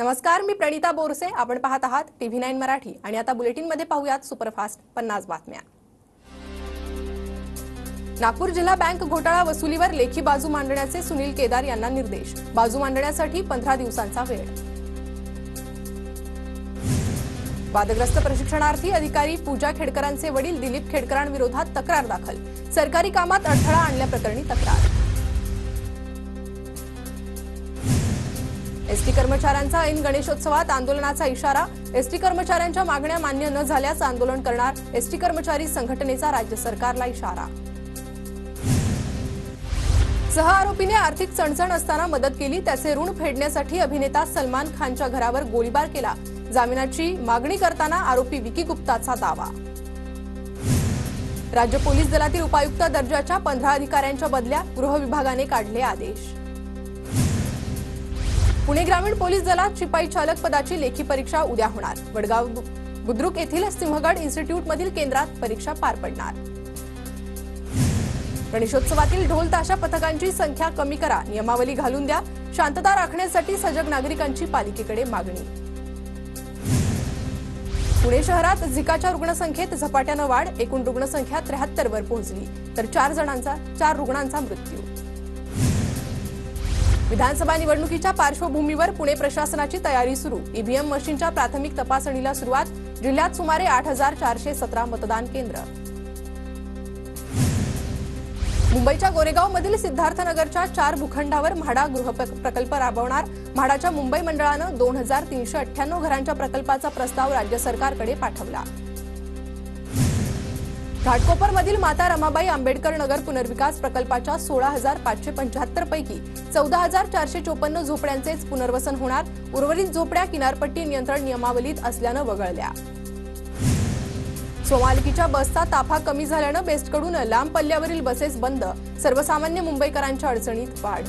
नमस्कार, मी प्रणिता बोरसे. आपण पाहत आहात TV9 मराठी आणि आता बुलेटिन मध्ये पाहूयात सुपरफास्ट 50 बातम्या. नागपूर जिल्हा बँक घोटाळा वसुलीवर लेखी बाजू मांडण्याचे सुनील केदार यांना निर्देश. बाजू मांडण्यासाठी 15 दिवसांचा वेळ. वादग्रस्त प्रशिक्षणार्थी अधिकारी पूजा खेडकरांचे वडील दिलीप खेडकरांविरोधात तक्रार दाखल. सरकारी कामात अडथळा आणल्याप्रकरणी तक्रार. एसटी कर्मचाऱ्यांचा ऐन गणेशोत्सवात आंदोलनाचा इशारा. एसटी कर्मचाऱ्यांच्या मागण्या मान्य न झाल्यास आंदोलन करणार. एसटी कर्मचारी संघटनेचा राज्य सरकारला इशारा. सह आरोपीने आर्थिक चणचण असताना मदत केली. त्याचे ऋण फेडण्यासाठी अभिनेता सलमान खानच्या घरावर गोळीबार केला. जामिनाची मागणी करताना आरोपी विकी गुप्ताचा दावा. राज्य पोलीस दलातील उपायुक्त दर्जाच्या 15 अधिकाऱ्यांच्या बदल्या. गृह विभागाने काढले आदेश. पुणे ग्रामीण पोलीस दलात शिपाई चालक पदाची लेखी परीक्षा उद्या होणार. वडगाव बुद्रुक येथील सिंहगड इन्स्टिट्यूटमधील केंद्रात परीक्षा पार पडणार. गणेशोत्सवातील ढोल ताशा पथकांची संख्या कमी करा. नियमावली घालून द्या. शांतता राखण्यासाठी सजग नागरिकांची पालिकेकडे मागणी. पुणे शहरात झिकाच्या रुग्णसंख्येत झपाट्याने वाढ. एकूण रुग्णसंख्या 73 वर पोहोचली तर 4 रुग्णांचा मृत्यू. विधानसभा निवडणुकीच्या पार्श्वभूमीवर पुणे प्रशासनाची तयारी सुरू. ईव्हीएम मशीनच्या प्राथमिक तपासणीला सुरुवात. जिल्ह्यात सुमारे 8417 मतदान केंद्र. मुंबईच्या गोरेगावमधील सिद्धार्थनगरच्या 4 भूखंडावर म्हाडा गृह प्रकल्प राबवणार. म्हाडाच्या मुंबई मंडळानं 2398 घरांच्या प्रकल्पाचा प्रस्ताव राज्य सरकारकडे पाठवला. घाटकोपरमधील माता रमाबाई आंबेडकर नगर पुनर्विकास प्रकल्पाच्या 16,575 पैकी 14,454 झोपड्यांचेच पुनर्वसन होणार. उर्वरित झोपड्या किनारपट्टी नियंत्रण नियमावलीत असल्यानं वगळल्या. स्वमालकीच्या बसचा ताफा कमी झाल्यानं बेस्टकडून लांब पल्ल्यावरील बसेस बंद. सर्वसामान्य मुंबईकरांच्या अडचणीत वाढ.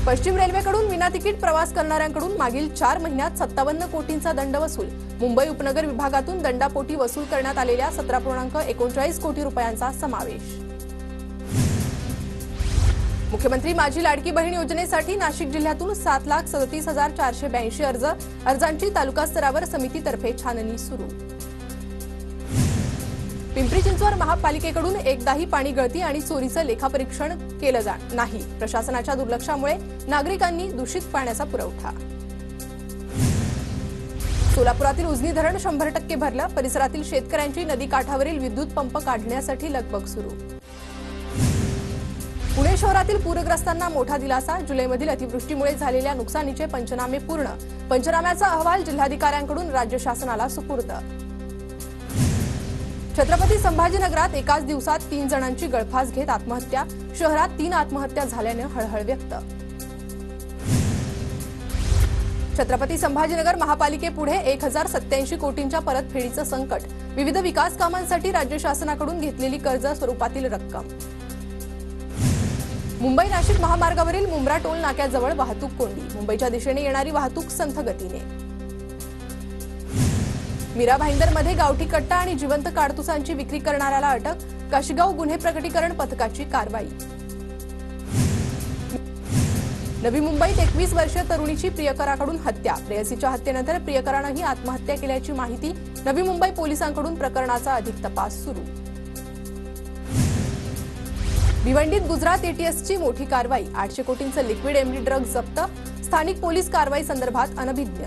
पश्चिम रेल्वेकडून विनातिकीट प्रवास करणाऱ्यांकडून मागील 4 महिन्यात 57 कोटींचा दंड वसूल. मुंबई उपनगर विभागातून दंडापोटी वसूल करण्यात आलेल्या 17.39 कोटी रुपयांचा समावेश. मुख्यमंत्री माझी लाडकी बहीण योजनेसाठी नाशिक जिल्ह्यातून 7,37,482 अर्जांची तालुका स्तरावर समितीतर्फे छाननी सुरू. पिंपरी चिंचवड महापालिकेकडून एकदाही पाणी गळती आणि चोरीचं लेखापरीक्षण केलं नाही. प्रशासनाच्या दुर्लक्षामुळे नागरिकांनी दूषित पाण्याचा पुरवठा. सोलापुरातील उजनी धरण 100% भरलं. परिसरातील शेतकऱ्यांची नदीकाठावरील विद्युत पंप काढण्यासाठी लगबग सुरू. पुणे शहरातील पूरग्रस्तांना मोठा दिलासा. जुलैमधील अतिवृष्टीमुळे झालेल्या नुकसानीचे पंचनामे पूर्ण. पंचनाम्याचा अहवाल जिल्हाधिकाऱ्यांकडून राज्य शासनाला सुपूर्द. छत्रपती संभाजीनगरात एकाच दिवसात 3 जणांची गळफास घेत आत्महत्या. शहरात 3 आत्महत्या झाल्याने हळहळ व्यक्त. छत्रपती संभाजीनगर महापालिकेपुढे 1087 कोटींच्या परतफेडीचं संकट. विविध विकास कामांसाठी राज्य शासनाकडून घेतलेली कर्ज स्वरूपातील रक्कम. मुंबई नाशिक महामार्गावरील मुंब्रा टोल नाक्याजवळ वाहतूक कोंडी. मुंबईच्या दिशेने येणारी वाहतूक संथ गतीने. मीरा भाईंदरमध्ये गावठी कट्टा आणि जिवंत काडतुसांची विक्री करणाऱ्याला अटक. काशीगाव गुन्हे प्रकटीकरण पथकाची कारवाई. नवी मुंबईत 21 वर्षीय तरुणीची प्रियकराकडून हत्या. प्रेयसीच्या हत्येनंतर प्रियकरानंही आत्महत्या केल्याची माहिती. नवी मुंबई पोलिसांकडून प्रकरणाचा अधिक तपास सुरू. भिवंडीत गुजरात एटीएसची मोठी कारवाई. 800 कोटींचं लिक्विड एमडी ड्रग जप्त. स्थानिक पोलीस कारवाई संदर्भात अनभिज्ञ.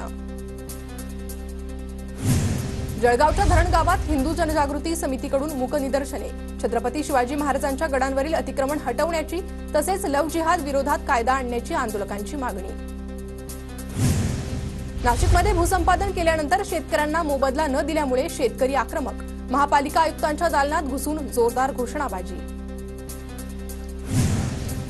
जळगावच्या धरण गावात हिंदू जनजागृती समितीकडून मूक निदर्शने. छत्रपती शिवाजी महाराजांच्या गडांवरील अतिक्रमण हटवण्याची तसेच लव्ह जिहाद विरोधात कायदा आणण्याची आंदोलकांची मागणी. नाशिकमध्ये भूसंपादन केल्यानंतर शेतकऱ्यांना मोबदला न दिल्यामुळे शेतकरी आक्रमक. महापालिका आयुक्तांच्या दालनात घुसून जोरदार घोषणाबाजी.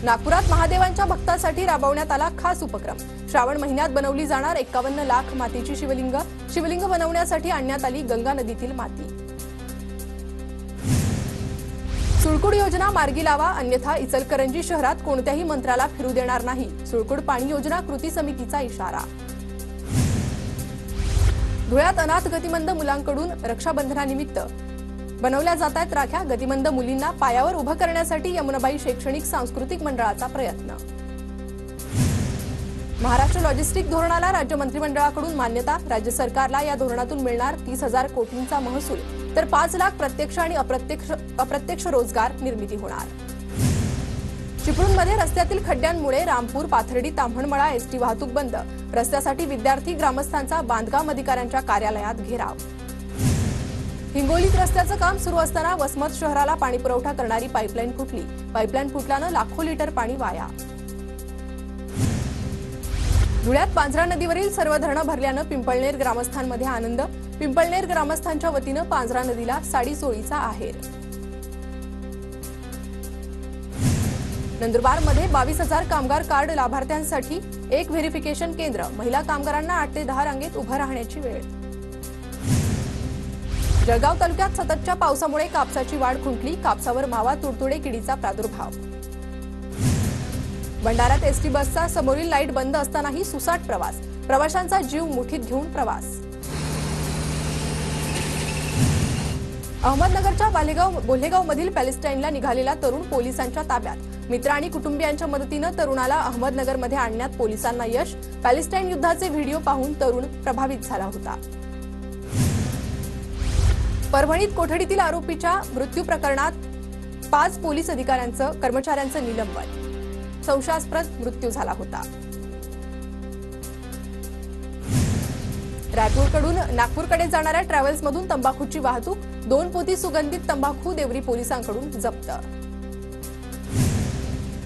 नागपुरात महादेवांच्या भक्तांसाठी राबवण्यात आला खास उपक्रम. श्रावण महिन्यात बनवली जाणार 51 लाख मातीची शिवलिंग. शिवलिंग बनवण्यासाठी आणण्यात आली गंगा नदीतील माती. सुळकुड योजना मार्गी लावा, अन्यथा इचलकरंजी शहरात कोणत्याही मंत्र्याला फिरू देणार नाही. सुळकुड पाणी योजना कृती समितीचा इशारा. धुळ्यात अनाथ गतिमंद मुलांकडून रक्षाबंधनानिमित्त बनवल्या जातात राख्या. गतिमंद मुलींना पायावर उभं करण्यासाठी यमुनाबाई शैक्षणिक सांस्कृतिक मंडळाचा प्रयत्न. महाराष्ट्र लॉजिस्टिक धोरणाला राज्य मंत्रिमंडळाकडून मान्यता। राज्य सरकारला या धोरणातून मिळणार 30,000 कोटींचा महसूल, तर 5 लाख प्रत्यक्ष आणि अप्रत्यक्ष रोजगार निर्मिती होणार। चिपळूणमध्ये रस्त्यातील खड्ड्यांमुळे रामपूर, पाथर्डी, ताम्हणमळा एसटी वाहतूक बंद। रस्त्यासाठी विद्यार्थी, ग्रामस्थांचा बांधकाम अधिकाऱ्यांच्या कार्यालयात घेराव। हिंगोलीत रस्त्याचं काम सुरू असताना वसमत शहराला पाणी पुरवठा करणारी पाईपलाईन फुटली। पाईपलाईन फुटल्यानं लाखो लिटर पाणी वाया। धुळ्यात पांझरा नदीवरील सर्व धरणं भरल्यानं पिंपळनेर ग्रामस्थांमध्ये आनंद। पिंपळनेर ग्रामस्थांच्या वतीनं पांझरा नदीला साडी चोळीचा आहेर। नंदुरबारमध्ये 22,000 कामगार कार्ड लाभार्थ्यांसाठी एक व्हेरिफिकेशन केंद्र। महिला कामगारांना 8 ते 10 रांगेत उभं राहण्याची वेळ। जळगाव तालुक्यात सततच्या पावसामुळे कापसाची वाढ खुंटली। कापसावर मावा तुडतुडे किडीचा प्रादुर्भाव। भंडाऱ्यात एसटी बसचा समोरील लाईट बंद असतानाही सुसाट प्रवास। प्रवाशांचा जीव मुठीत घेऊन प्रवास। अहमदनगरच्या बोल्हेगावमधील पॅलेस्टाईनला निघालेला तरुण पोलिसांच्या ताब्यात। मित्र आणि कुटुंबियांच्या मदतीनं तरुणाला अहमदनगरमध्ये आणण्यात पोलिसांना यश। पॅलेस्टाईन युद्धाचे व्हिडिओ पाहून तरुण प्रभावित झाला होता। परभणीत कोठडीतील आरोपीच्या मृत्यू प्रकरणात 5 पोलीस कर्मचाऱ्यांचं निलंबन। संशयास्पद मृत्यू झाला होता। रायपूरकडून नागपूरकडे जाणाऱ्या ट्रॅव्हल्समधून तंबाखूची वाहतूक। 2 पोती सुगंधित तंबाखू देवरी पोलिसांकडून जप्त।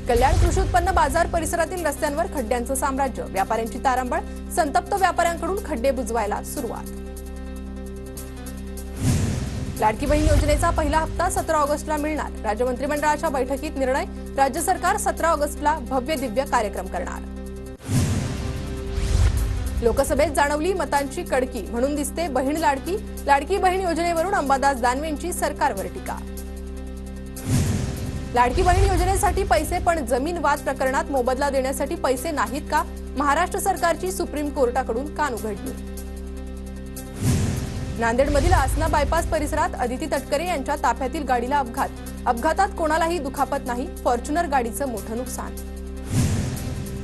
कल्याण कृषी उत्पन्न बाजार परिसरातील रस्त्यांवर खड्ड्यांचं साम्राज्य। व्यापाऱ्यांची तारांबळ। संतप्त व्यापाऱ्यांकडून खड्डे बुजवायला सुरुवात। लाडकी बहीण योजनेचा पहिला हप्ता 17 ऑगस्टला मिळणार। राज्य मंत्रिमंडळाच्या बैठकीत निर्णय। राज्य सरकार 17 ऑगस्टला भव्य दिव्य कार्यक्रम करणार। लोकसभेत जाणवली मतांची कडकी, म्हणून दिसते बहीण लाडकी। लाडकी बहीण योजनेवरून अंबादास दानवेंची सरकारवर टीका। लाडकी बहीण योजनेसाठी पैसे पण जमीन वाद प्रकरणात मोबदला देण्यासाठी पैसे नाहीत का? महाराष्ट्र सरकारची सुप्रीम कोर्टाकडून कान उघडली। नांदेडमधील आसना बायपास परिसरात अदिती तटकरे यांच्या ताफ्यातील गाडीला अपघात। अपघातात कोणालाही दुखापत नाही। फॉर्च्युनर गाडीचं मोठं नुकसान।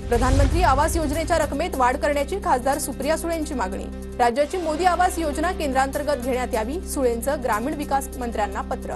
प्रधानमंत्री आवास योजनेच्या रकमेत वाढ करण्याची खासदार सुप्रिया सुळेंची मागणी। राज्याची मोदी आवास योजना केंद्रांतर्गत घेण्यात यावी। सुळेंचं ग्रामीण विकास मंत्र्यांना पत्र।